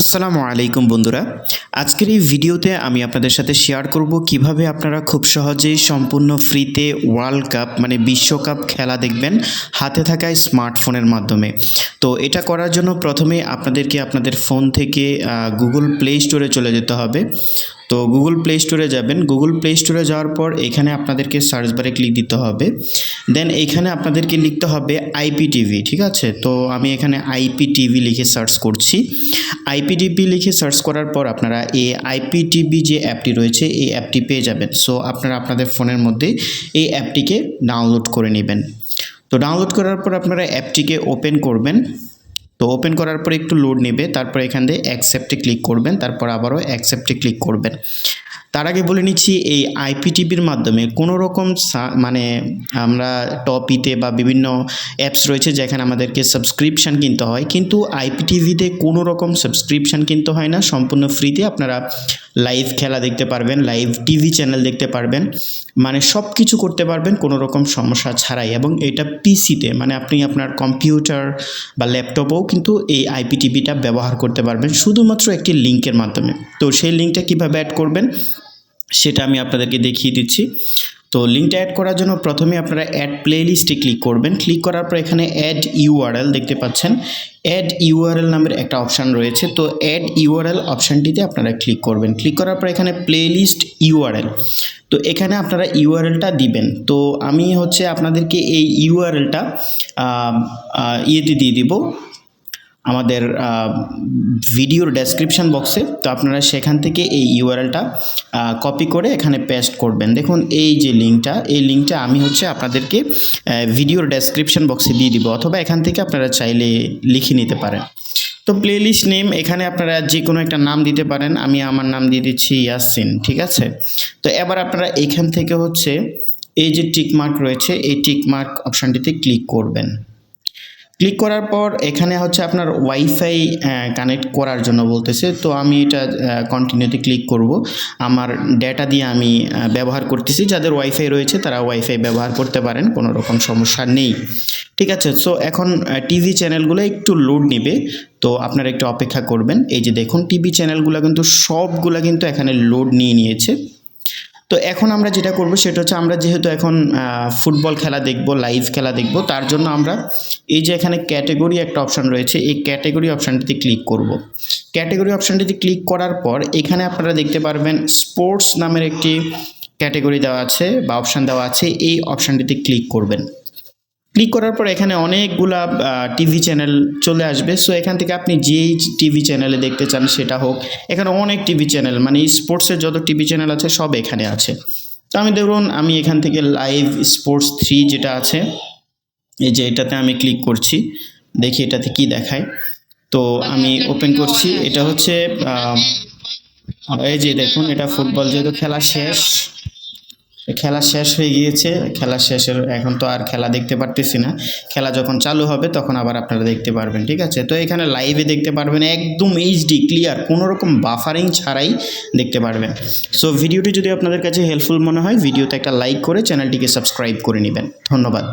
আসসালামু আলাইকুম বন্ধুরা। আজকের এই ভিডিওতে আমি আপনাদের সাথে শেয়ার করব কিভাবে আপনারা খুব সহজেই সম্পূর্ণ ফ্রিতে ওয়ার্ল্ড কাপ মানে বিশ্বকাপ খেলা দেখবেন হাতে থাকা স্মার্টফোনের মাধ্যমে। তো এটা করার জন্য প্রথমে আপনাদেরকে আপনাদের ফোন থেকে গুগল প্লে স্টোরে চলে যেতে হবে। তো গুগল প্লে স্টোরে যাবেন। গুগল প্লে স্টোরে যাওয়ার পর এখানে আপনাদেরকে সার্চ বারে ক্লিক দিতে হবে। দেন এইখানে আপনাদেরকে লিখতে হবে আইপিটিভি, ঠিক আছে? তো আমি এখানে আইপিটিভি লিখে সার্চ করছি। আইপিটিভি লিখে সার্চ করার পর আপনারা এই আইপিটিভি যে অ্যাপটি রয়েছে এই অ্যাপটি পেয়ে যাবেন। সো আপনারা আপনাদের ফোনের মধ্যে এই অ্যাপটিকে ডাউনলোড করে নেবেন। তো ডাউনলোড করার পর আপনারা অ্যাপটিকে ওপেন করবেন। তো ওপেন করার পর একটু লোড নেবে, তারপর এখান থেকে অ্যাকসেপ্টে ক্লিক করবেন, তারপর আবারও অ্যাকসেপ্টে ক্লিক করবেন। তার আগে বলে নিচ্ছি এই আইপিটিভির মাধ্যমে কোনো রকম মানে আমরা টপিতে বা বিভিন্ন অ্যাপস রয়েছে যেখানে আমাদেরকে সাবস্ক্রিপশান কিনতে হয়, কিন্তু আইপিটিভিতে কোনো রকম সাবস্ক্রিপশান কিনতে হয় না। সম্পূর্ণ ফ্রিতে আপনারা লাইভ খেলা দেখতে পারবেন, লাইভ টিভি চ্যানেল দেখতে পারবেন, মানে সব কিছু করতে পারবেন কোনো রকম সমস্যা ছাড়াই। এবং এটা পিসিতে মানে আপনি আপনার কম্পিউটার বা ল্যাপটপেও কিন্তু এই আইপিটিভিটা ব্যবহার করতে পারবেন শুধুমাত্র একটি লিঙ্কের মাধ্যমে। তো সেই লিঙ্কটা কীভাবে অ্যাড করবেন সেটা আমি আপনাদেরকে দেখিয়ে দিচ্ছি। তো লিঙ্কটা অ্যাড করার জন্য প্রথমে আপনারা অ্যাড প্লেলিস্টে ক্লিক করবেন। ক্লিক করার পর এখানে অ্যাড ইউআরএল দেখতে পাচ্ছেন। অ্যাড ইউআরএল নামের একটা অপশান রয়েছে। তো অ্যাড ইউআরএল অপশানটিতে আপনারা ক্লিক করবেন। ক্লিক করার পর এখানে প্লেলিস্ট ইউআরএল, তো এখানে আপনারা ইউআরএলটা দিবেন। তো আমি আপনাদেরকে এই ইউআরএলটা ইয়েতে দিয়ে দিব আমাদের ভিডিওর ডেসক্রিপশান বক্সে। তো আপনারা সেখান থেকে এই ইউআরএলটা কপি করে এখানে পেস্ট করবেন। দেখুন এই যে লিঙ্কটা, এই লিঙ্কটা আমি আপনাদেরকে ভিডিওর ডেসক্রিপশান বক্সে দিয়ে দিব, অথবা এখান থেকে আপনারা চাইলে লিখে নিতে পারেন। তো প্লেলিস্ট নেম এখানে আপনারা যে কোনো একটা নাম দিতে পারেন। আমি আমার নাম দিয়ে দিচ্ছি ইয়াসিন, ঠিক আছে? তো এবার আপনারা এখান থেকে এই যে টিকমার্ক রয়েছে এই টিকমার্ক অপশানটিতে ক্লিক করবেন। ক্লিক করার পর এখানে আপনার ওয়াইফাই কানেক্ট করার জন্য বলতেছে। তো আমি এটা কন্টিনিউতে ক্লিক করব। আমার ডেটা দিয়ে আমি ব্যবহার করতেছি। যাদের ওয়াইফাই রয়েছে তারা ওয়াইফাই ব্যবহার করতে পারেন, কোনো রকম সমস্যা নেই, ঠিক আছে? সো এখন টিভি চ্যানেলগুলো একটু লোড নেবে, তো আপনারা একটু অপেক্ষা করবেন। এই যে দেখুন টিভি চ্যানেলগুলো কিন্তু সবগুলো কিন্তু এখানে লোড নিয়ে নিয়েছে। তো এখন আমরা যেটা করব সেটা আমরা যেহেতু এখন ফুটবল খেলা দেখব, লাইভ খেলা দেখব, তার জন্য আমরা এই যে এখানে ক্যাটেগরি একটা অপশান রয়েছে এই ক্যাটেগরি অপশানটিতে ক্লিক করব। ক্যাটেগরি অপশানটিতে ক্লিক করার পর এখানে আপনারা দেখতে পারবেন স্পোর্টস নামের একটি ক্যাটেগরি দেওয়া আছে বা অপশান দেওয়া আছে। এই অপশানটিতে ক্লিক করবেন। ক্লিক করার পর এখানে অনেকগুলা টিভি চ্যানেল চলে আসবে। সো এখান থেকে আপনি যেই টিভি চ্যানেলে দেখতে চান সেটা হোক, এখানে অনেক টিভি চ্যানেল মানে স্পোর্টসের যত টিভি চ্যানেল আছে সব এখানে আছে। তো আমি এখান থেকে লাইভ স্পোর্টস 3 যেটা আছে এই যে এটাতে আমি ক্লিক করছি, দেখি এটাতে কি দেখায়। তো আমি ওপেন করছি। এটা এই যে দেখুন এটা ফুটবল, যেহেতু খেলা শেষ হয়ে গিয়েছে, খেলা শেষের এখন তো আর খেলা দেখতে পারতেছি না। খেলা যখন চালু হবে তখন আবার আপনারা দেখতে পারবেন, ঠিক আছে? তো এখানে লাইভে দেখতে পারবেন, একদম এইচডি ক্লিয়ার, কোনো রকম বাফারিং ছাড়াই দেখতে পারবেন। সো ভিডিওটি যদি আপনাদের কাছে হেল্পফুল মনে হয় ভিডিওতে একটা লাইক করে চ্যানেলটিকে সাবস্ক্রাইব করে নেবেন। ধন্যবাদ।